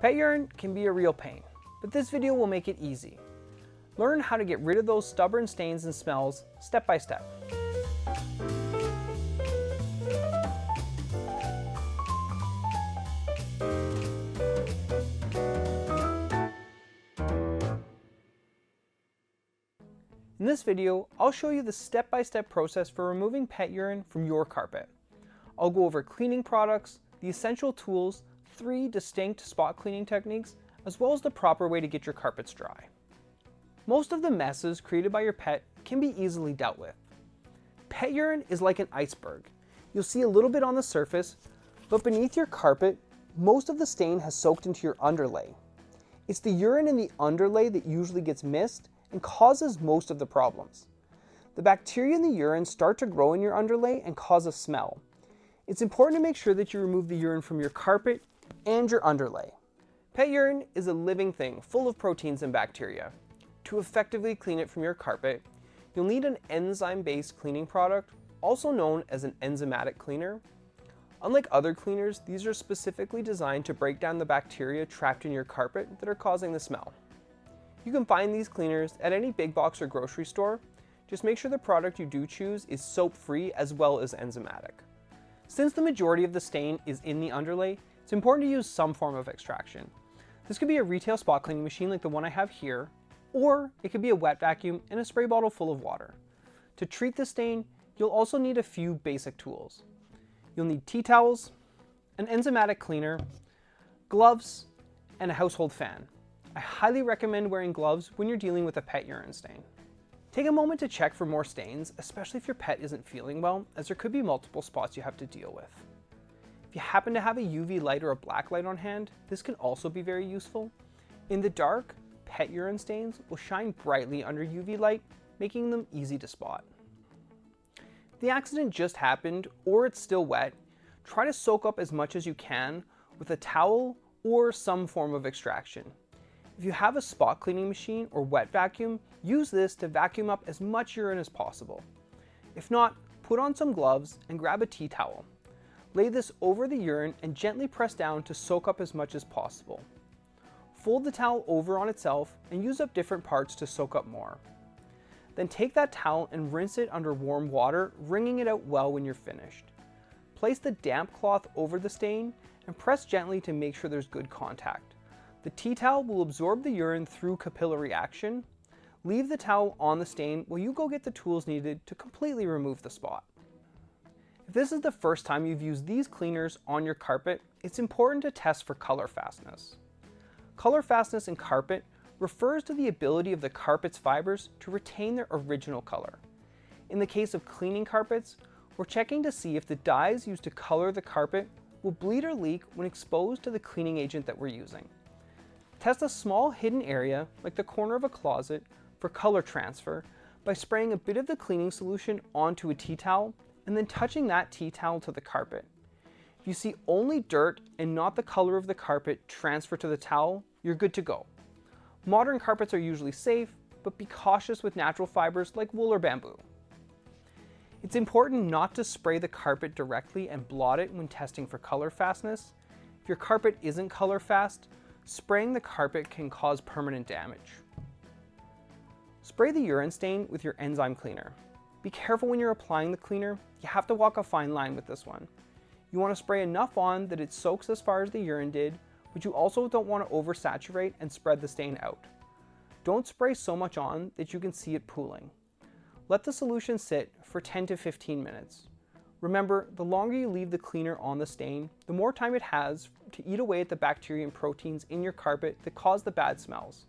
Pet urine can be a real pain, but this video will make it easy. Learn how to get rid of those stubborn stains and smells step by step. In this video, I'll show you the step-by-step process for removing pet urine from your carpet. I'll go over cleaning products, the essential tools, 3 distinct spot cleaning techniques, as well as the proper way to get your carpets dry. Most of the messes created by your pet can be easily dealt with. Pet urine is like an iceberg. You'll see a little bit on the surface, but beneath your carpet, most of the stain has soaked into your underlay. It's the urine in the underlay that usually gets missed and causes most of the problems. The bacteria in the urine start to grow in your underlay and cause a smell. It's important to make sure that you remove the urine from your carpet and your underlay. Pet urine is a living thing full of proteins and bacteria. To effectively clean it from your carpet, you'll need an enzyme-based cleaning product, also known as an enzymatic cleaner. Unlike other cleaners, these are specifically designed to break down the bacteria trapped in your carpet that are causing the smell. You can find these cleaners at any big box or grocery store. Just make sure the product you do choose is soap-free as well as enzymatic. Since the majority of the stain is in the underlay, it's important to use some form of extraction. This could be a retail spot cleaning machine like the one I have here, or it could be a wet vacuum and a spray bottle full of water. To treat the stain, you'll also need a few basic tools. You'll need tea towels, an enzymatic cleaner, gloves, and a household fan. I highly recommend wearing gloves when you're dealing with a pet urine stain. Take a moment to check for more stains, especially if your pet isn't feeling well, as there could be multiple spots you have to deal with. If you happen to have a UV light or a black light on hand, this can also be very useful. In the dark, pet urine stains will shine brightly under UV light, making them easy to spot. If the accident just happened or it's still wet, try to soak up as much as you can with a towel or some form of extraction. If you have a spot cleaning machine or wet vacuum, use this to vacuum up as much urine as possible. If not, put on some gloves and grab a tea towel. Lay this over the urine and gently press down to soak up as much as possible. Fold the towel over on itself and use up different parts to soak up more. Then take that towel and rinse it under warm water, wringing it out well when you're finished. Place the damp cloth over the stain and press gently to make sure there's good contact. The tea towel will absorb the urine through capillary action. Leave the towel on the stain while you go get the tools needed to completely remove the spot. If this is the first time you've used these cleaners on your carpet, it's important to test for color fastness. Color fastness in carpet refers to the ability of the carpet's fibers to retain their original color. In the case of cleaning carpets, we're checking to see if the dyes used to color the carpet will bleed or leak when exposed to the cleaning agent that we're using. Test a small hidden area, like the corner of a closet, for color transfer by spraying a bit of the cleaning solution onto a tea towel and then touching that tea towel to the carpet. If you see only dirt and not the color of the carpet transfer to the towel, you're good to go. Modern carpets are usually safe, but be cautious with natural fibers like wool or bamboo. It's important not to spray the carpet directly and blot it when testing for color fastness. If your carpet isn't color fast, spraying the carpet can cause permanent damage. Spray the urine stain with your enzyme cleaner. Be careful when you're applying the cleaner. You have to walk a fine line with this one. You want to spray enough on that it soaks as far as the urine did, but you also don't want to oversaturate and spread the stain out. Don't spray so much on that you can see it pooling. Let the solution sit for 10 to 15 minutes. Remember, the longer you leave the cleaner on the stain, the more time it has to eat away at the bacteria and proteins in your carpet that cause the bad smells.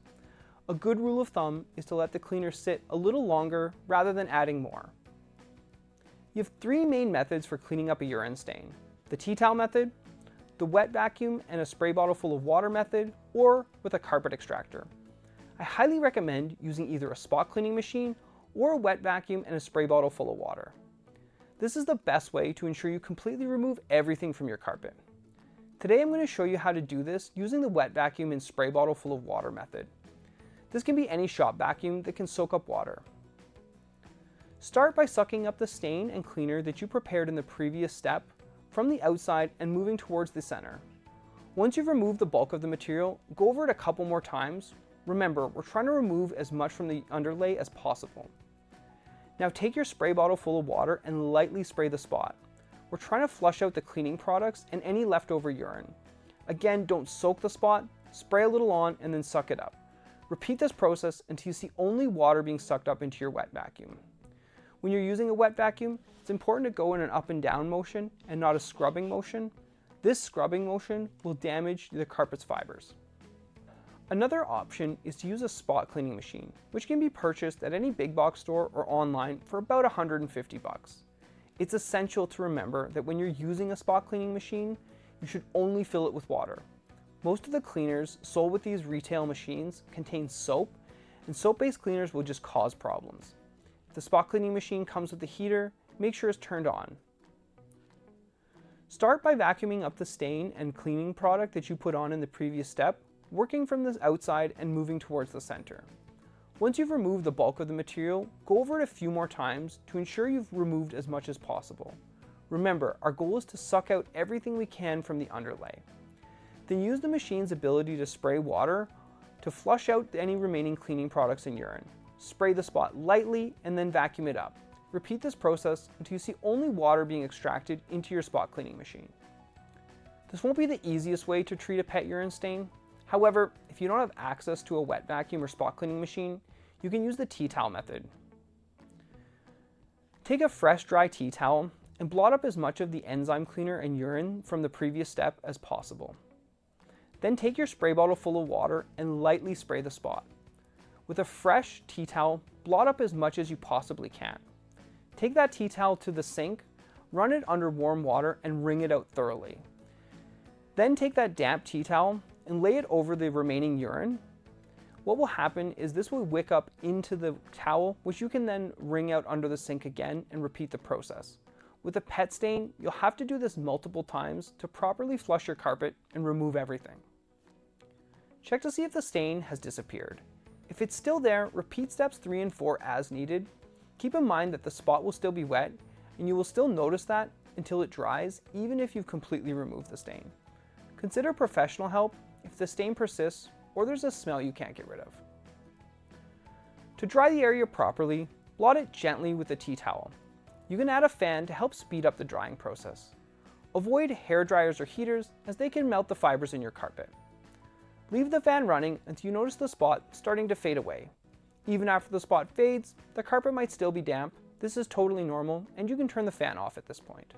A good rule of thumb is to let the cleaner sit a little longer rather than adding more. You have 3 main methods for cleaning up a urine stain: the tea towel method, the wet vacuum and a spray bottle full of water method, or with a carpet extractor. I highly recommend using either a spot cleaning machine or a wet vacuum and a spray bottle full of water. This is the best way to ensure you completely remove everything from your carpet. Today I'm going to show you how to do this using the wet vacuum and spray bottle full of water method. This can be any shop vacuum that can soak up water. Start by sucking up the stain and cleaner that you prepared in the previous step from the outside and moving towards the center. Once you've removed the bulk of the material, go over it a couple more times. Remember, we're trying to remove as much from the underlay as possible. Now take your spray bottle full of water and lightly spray the spot. We're trying to flush out the cleaning products and any leftover urine. Again, don't soak the spot, spray a little on and then suck it up. Repeat this process until you see only water being sucked up into your wet vacuum. When you're using a wet vacuum, it's important to go in an up and down motion and not a scrubbing motion. This scrubbing motion will damage the carpet's fibers. Another option is to use a spot cleaning machine, which can be purchased at any big box store or online for about $150. It's essential to remember that when you're using a spot cleaning machine, you should only fill it with water. Most of the cleaners sold with these retail machines contain soap, and soap-based cleaners will just cause problems. If the spot cleaning machine comes with a heater, make sure it's turned on. Start by vacuuming up the stain and cleaning product that you put on in the previous step, working from the outside and moving towards the center. Once you've removed the bulk of the material, go over it a few more times to ensure you've removed as much as possible. Remember, our goal is to suck out everything we can from the underlay. Then use the machine's ability to spray water to flush out any remaining cleaning products and urine. Spray the spot lightly and then vacuum it up. Repeat this process until you see only water being extracted into your spot cleaning machine. This won't be the easiest way to treat a pet urine stain. However, if you don't have access to a wet vacuum or spot cleaning machine, you can use the tea towel method. Take a fresh, dry tea towel and blot up as much of the enzyme cleaner and urine from the previous step as possible. Then take your spray bottle full of water and lightly spray the spot. With a fresh tea towel, blot up as much as you possibly can. Take that tea towel to the sink, run it under warm water and wring it out thoroughly. Then take that damp tea towel and lay it over the remaining urine. What will happen is this will wick up into the towel, which you can then wring out under the sink again and repeat the process. With a pet stain, you'll have to do this multiple times to properly flush your carpet and remove everything. Check to see if the stain has disappeared. If it's still there, repeat steps 3 and 4 as needed. Keep in mind that the spot will still be wet, and you will still notice that until it dries, even if you've completely removed the stain. Consider professional help if the stain persists or there's a smell you can't get rid of. To dry the area properly, blot it gently with a tea towel. You can add a fan to help speed up the drying process. Avoid hair dryers or heaters as they can melt the fibers in your carpet. Leave the fan running until you notice the spot starting to fade away. Even after the spot fades, the carpet might still be damp. This is totally normal, and you can turn the fan off at this point.